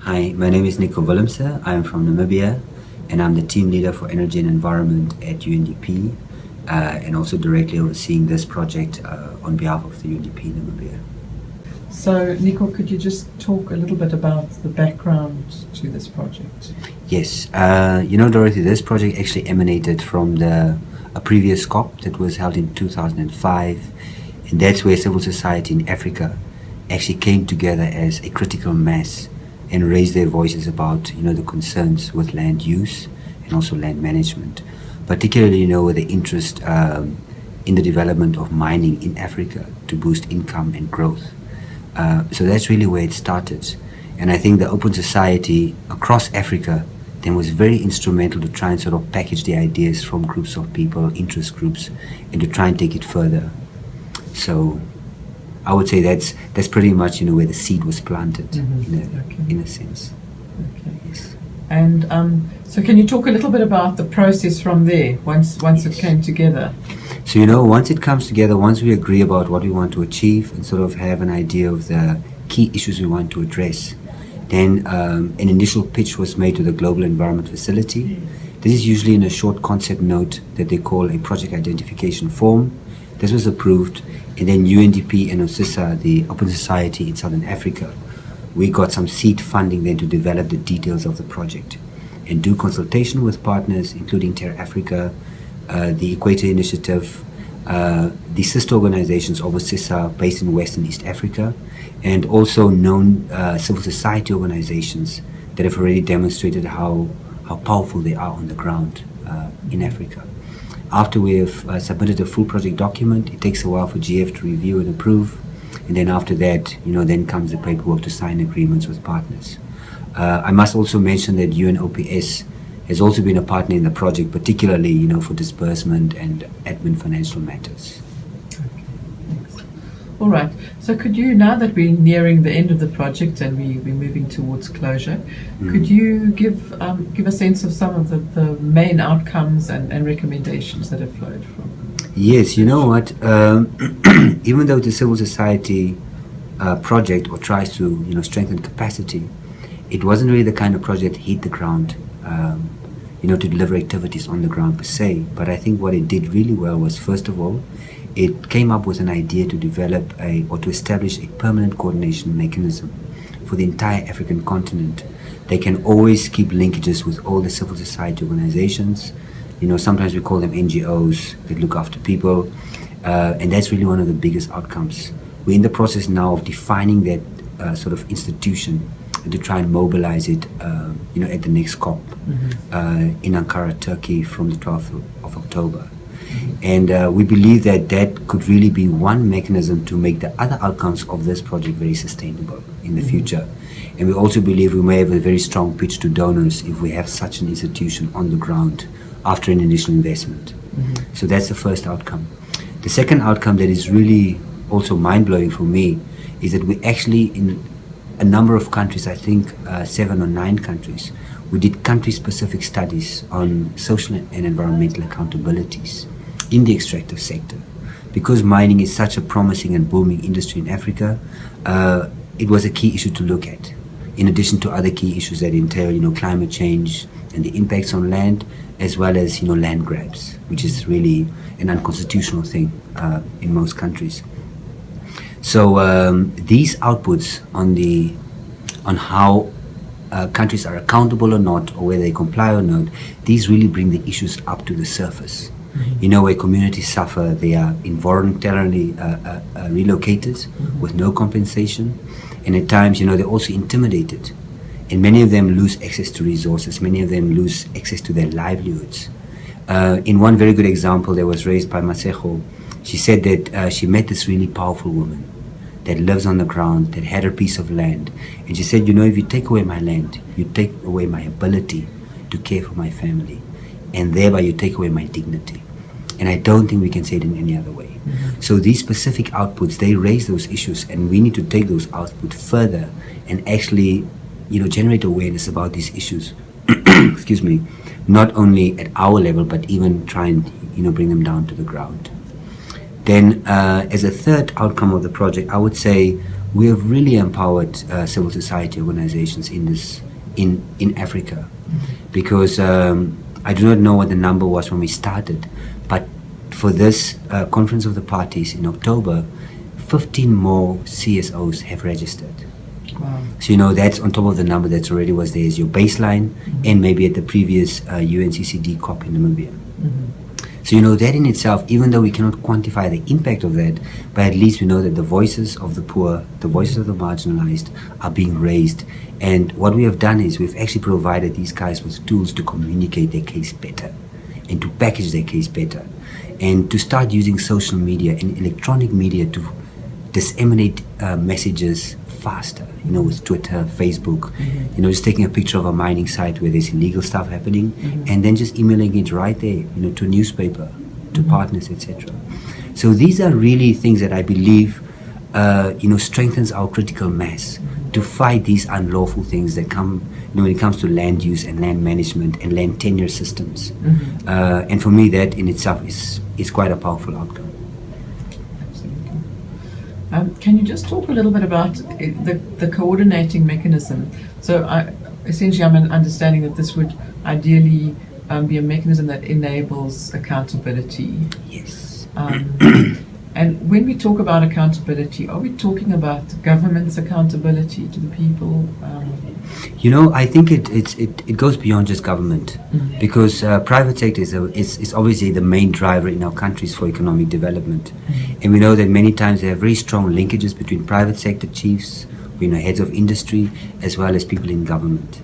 Hi, my name is Nico Willemse. I'm from Namibia, and I'm the team leader for energy and environment at UNDP, and also directly overseeing this project on behalf of the UNDP Namibia. So, Nico, could you just talk a little bit about the background to this project? Yes, Dorothy, this project actually emanated from a previous COP that was held in 2005, and that's where civil society in Africa actually came together as a critical mass and raised their voices about, the concerns with land use and also land management, particularly, with the interest in the development of mining in Africa to boost income and growth. So that's really where it started. And I think the Open Society across Africa then was very instrumental to try and sort of package the ideas from groups of people, interest groups, and to try and take it further. So I would say that's pretty much where the seed was planted, in a sense. Okay. Yes. And so, can you talk a little bit about the process from there once it came together? So once it comes together, once we agree about what we want to achieve and sort of have an idea of the key issues we want to address, then an initial pitch was made to the Global Environment Facility. This is usually in a short concept note that they call a project identification form. This was approved, and then UNDP and OSISA, the Open Society in Southern Africa, we got some seed funding then to develop the details of the project and do consultation with partners, including Terra Africa, the Equator Initiative, the sister organizations of OSISA based in West and East Africa, and also known civil society organizations that have already demonstrated how powerful they are on the ground in Africa. After we have submitted a full project document, it takes a while for GF to review and approve, and then after that, then comes the paperwork to sign agreements with partners. I must also mention that UNOPS has also been a partner in the project, particularly, for disbursement and admin financial matters. Okay, thanks. All right. So could you, now that we're nearing the end of the project and we're moving towards closure, could you give a sense of some of the main outcomes and recommendations that have flowed from? Yes, you know what? Even though the civil society project or tries to, strengthen capacity, it wasn't really the kind of project that hit the ground, to deliver activities on the ground per se. But I think what it did really well was, first of all, it came up with an idea to develop or to establish a permanent coordination mechanism for the entire African continent. They can always keep linkages with all the civil society organizations. Sometimes we call them NGOs that look after people, and that's really one of the biggest outcomes. We're in the process now of defining that sort of institution and to try and mobilize it, at the next COP in Ankara, Turkey, from the 12th of October. And we believe that could really be one mechanism to make the other outcomes of this project very sustainable in the future. And we also believe we may have a very strong pitch to donors if we have such an institution on the ground after an initial investment. So that's the first outcome. The second outcome that is really also mind-blowing for me is that we actually, in a number of countries, I think 7 or 9 countries, we did country-specific studies on social and environmental accountabilities in the extractive sector. Because mining is such a promising and booming industry in Africa, it was a key issue to look at, in addition to other key issues that entail, climate change and the impacts on land, as well as, land grabs, which is really an unconstitutional thing in most countries. So these outputs on how countries are accountable or not, or whether they comply or not, these really bring the issues up to the surface. Where communities suffer, they are involuntarily relocated with no compensation, and at times, they're also intimidated, and many of them lose access to resources. Many of them lose access to their livelihoods. In one very good example that was raised by Masego, she said that she met this really powerful woman that lives on the ground, that had a piece of land, and she said, if you take away my land, you take away my ability to care for my family, and thereby you take away my dignity. And I don't think we can say it in any other way. So these specific outputs, they raise those issues, and we need to take those outputs further and actually, generate awareness about these issues. Excuse me, not only at our level, but even try and, bring them down to the ground. Then, as a third outcome of the project, I would say we have really empowered civil society organizations in Africa, because I do not know what the number was when we started, but for this Conference of the Parties in October, 15 more CSOs have registered. Wow. So, that's on top of the number that already was there as your baseline, and maybe at the previous UNCCD COP in Namibia. So, that in itself, even though we cannot quantify the impact of that, but at least we know that the voices of the poor, the voices of the marginalized are being raised. And what we have done is we've actually provided these guys with tools to communicate their case better and to package their case better, and to start using social media and electronic media to disseminate messages faster, with Twitter, Facebook, just taking a picture of a mining site where there's illegal stuff happening, and then just emailing it right there, to a newspaper, to partners, etc. So these are really things that I believe, strengthens our critical mass to fight these unlawful things that come, when it comes to land use and land management and land tenure systems. And for me, that in itself is quite a powerful outcome. Can you just talk a little bit about the coordinating mechanism? So essentially I'm understanding that this would ideally be a mechanism that enables accountability. Yes. And when we talk about accountability, are we talking about government's accountability to the people? I think it goes beyond just government, because private sector is obviously the main driver in our countries for economic development. And we know that many times there are very strong linkages between private sector chiefs, heads of industry, as well as people in government.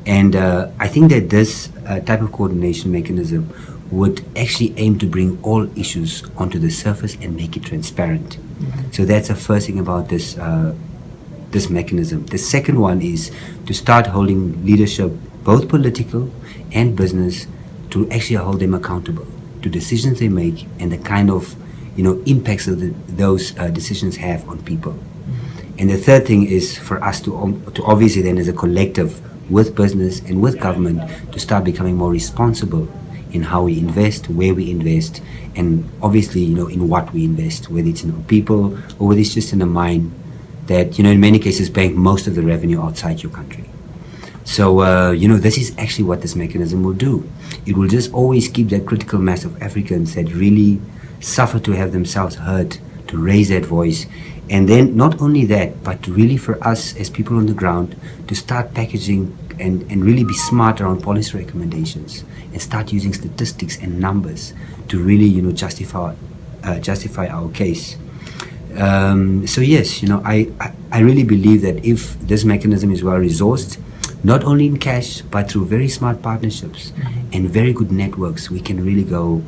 And I think that this type of coordination mechanism would actually aim to bring all issues onto the surface and make it transparent. So that's the first thing about this mechanism. The second one is to start holding leadership, both political and business, to actually hold them accountable to decisions they make and the kind of impacts that those decisions have on people. And the third thing is for us to obviously then, as a collective with business and with government, to start becoming more responsible in how we invest, where we invest, and obviously in what we invest, whether it's in our people or whether it's just in a mine that in many cases bank most of the revenue outside your country. So this is actually what this mechanism will do. It will just always keep that critical mass of Africans that really suffer to have themselves heard, to raise that voice. And then not only that, but really for us as people on the ground to start packaging and really be smart around policy recommendations and start using statistics and numbers to really justify our case. So yes, I really believe that if this mechanism is well resourced, not only in cash but through very smart partnerships and very good networks, we can really go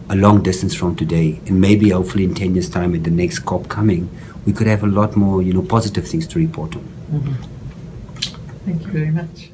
a long distance from today, and maybe hopefully in 10 years time at the next COP coming, we could have a lot more positive things to report on. Thank you very much.